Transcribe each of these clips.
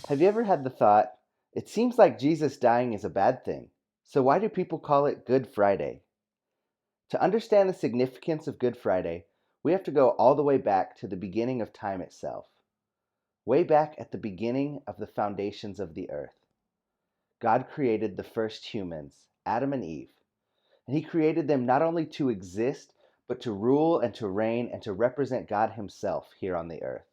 Have you ever had the thought, it seems like Jesus dying is a bad thing, so why do people call it Good Friday? To understand the significance of Good Friday, we have to go all the way back to the beginning of time itself, way back at the beginning of the foundations of the earth. God created the first humans, Adam and Eve, and He created them not only to exist, but to rule and to reign and to represent God Himself here on the earth.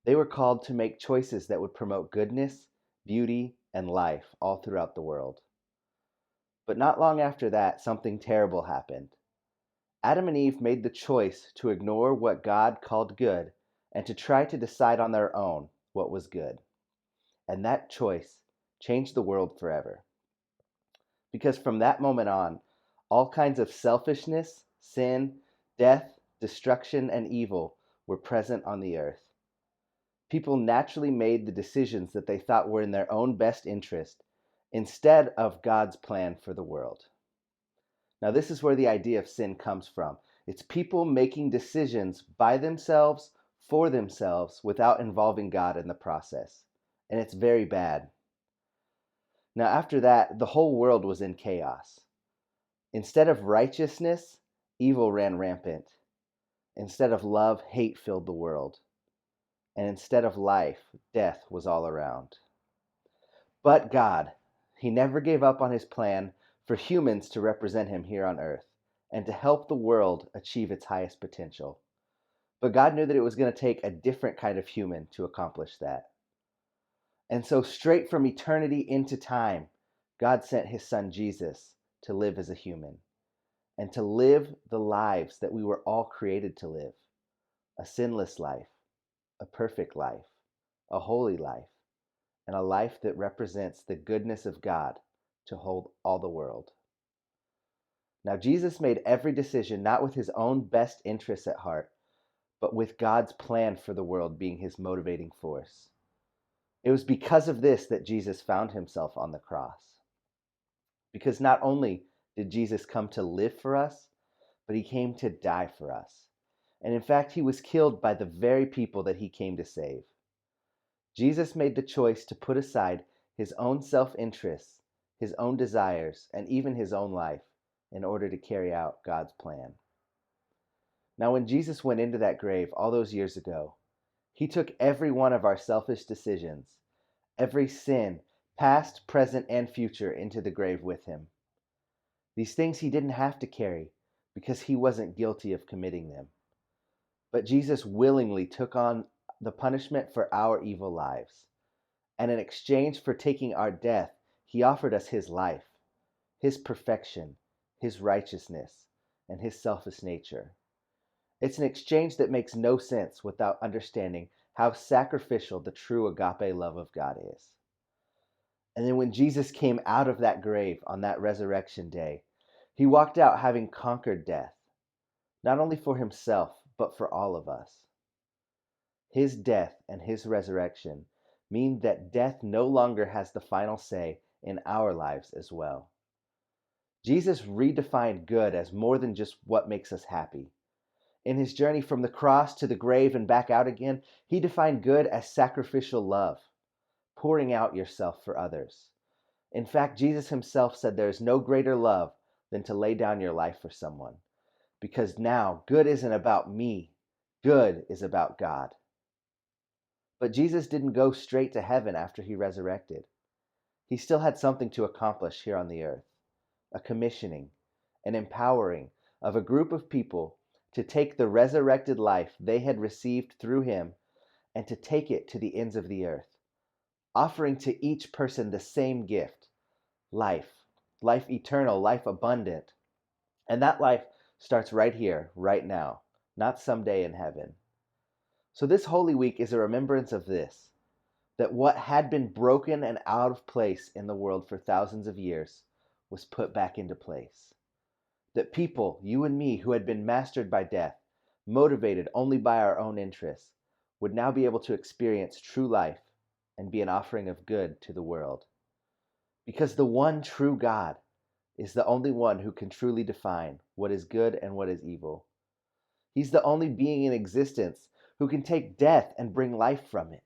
They were called to make choices that would promote goodness, beauty, and life all throughout the world. But not long after that, something terrible happened. Adam and Eve made the choice to ignore what God called good and to try to decide on their own what was good. And that choice changed the world forever. Because from that moment on, all kinds of selfishness, sin, death, destruction, and evil were present on the earth. People naturally made the decisions that they thought were in their own best interest instead of God's plan for the world. Now, this is where the idea of sin comes from. It's people making decisions by themselves, for themselves, without involving God in the process. And it's very bad. Now, after that, the whole world was in chaos. Instead of righteousness, evil ran rampant. Instead of love, hate filled the world. And instead of life, death was all around. But God, He never gave up on His plan for humans to represent Him here on earth and to help the world achieve its highest potential. But God knew that it was going to take a different kind of human to accomplish that. And so, straight from eternity into time, God sent His Son Jesus to live as a human and to live the lives that we were all created to live: a sinless life, a perfect life, a holy life, and a life that represents the goodness of God to hold all the world. Now, Jesus made every decision not with His own best interests at heart, but with God's plan for the world being His motivating force. It was because of this that Jesus found Himself on the cross. Because not only did Jesus come to live for us, but He came to die for us. And in fact, He was killed by the very people that He came to save. Jesus made the choice to put aside His own self-interests, His own desires, and even His own life in order to carry out God's plan. Now, when Jesus went into that grave all those years ago, He took every one of our selfish decisions, every sin, past, present, and future, into the grave with Him. These things He didn't have to carry because He wasn't guilty of committing them. But Jesus willingly took on the punishment for our evil lives. And in exchange for taking our death, He offered us His life, His perfection, His righteousness, and His selfless nature. It's an exchange that makes no sense without understanding how sacrificial the true agape love of God is. And then when Jesus came out of that grave on that resurrection day, He walked out having conquered death, not only for Himself, but for all of us. His death and His resurrection mean that death no longer has the final say in our lives as well. Jesus redefined good as more than just what makes us happy. In His journey from the cross to the grave and back out again, He defined good as sacrificial love, pouring out yourself for others. In fact, Jesus Himself said there is no greater love than to lay down your life for someone. Because now, good isn't about me. Good is about God. But Jesus didn't go straight to heaven after He resurrected. He still had something to accomplish here on the earth: a commissioning, an empowering of a group of people to take the resurrected life they had received through Him and to take it to the ends of the earth, offering to each person the same gift: life, life eternal, life abundant. And that life starts right here, right now, not someday in heaven. So this Holy Week is a remembrance of this: that what had been broken and out of place in the world for thousands of years was put back into place. That people, you and me, who had been mastered by death, motivated only by our own interests, would now be able to experience true life and be an offering of good to the world. Because the one true God is the only one who can truly define what is good and what is evil. He's the only being in existence who can take death and bring life from it.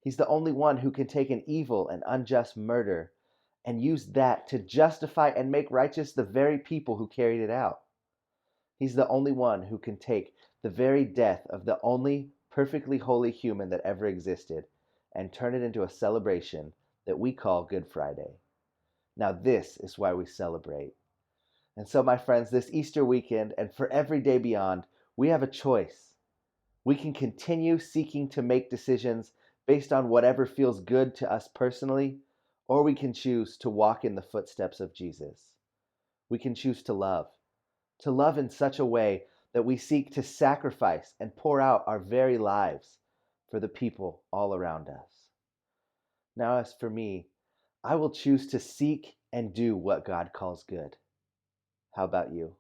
He's the only one who can take an evil and unjust murder and use that to justify and make righteous the very people who carried it out. He's the only one who can take the very death of the only perfectly holy human that ever existed and turn it into a celebration that we call Good Friday. Now, this is why we celebrate. And so, my friends, this Easter weekend and for every day beyond, we have a choice. We can continue seeking to make decisions based on whatever feels good to us personally, or we can choose to walk in the footsteps of Jesus. We can choose to love in such a way that we seek to sacrifice and pour out our very lives for the people all around us. Now, as for me, I will choose to seek and do what God calls good. How about you?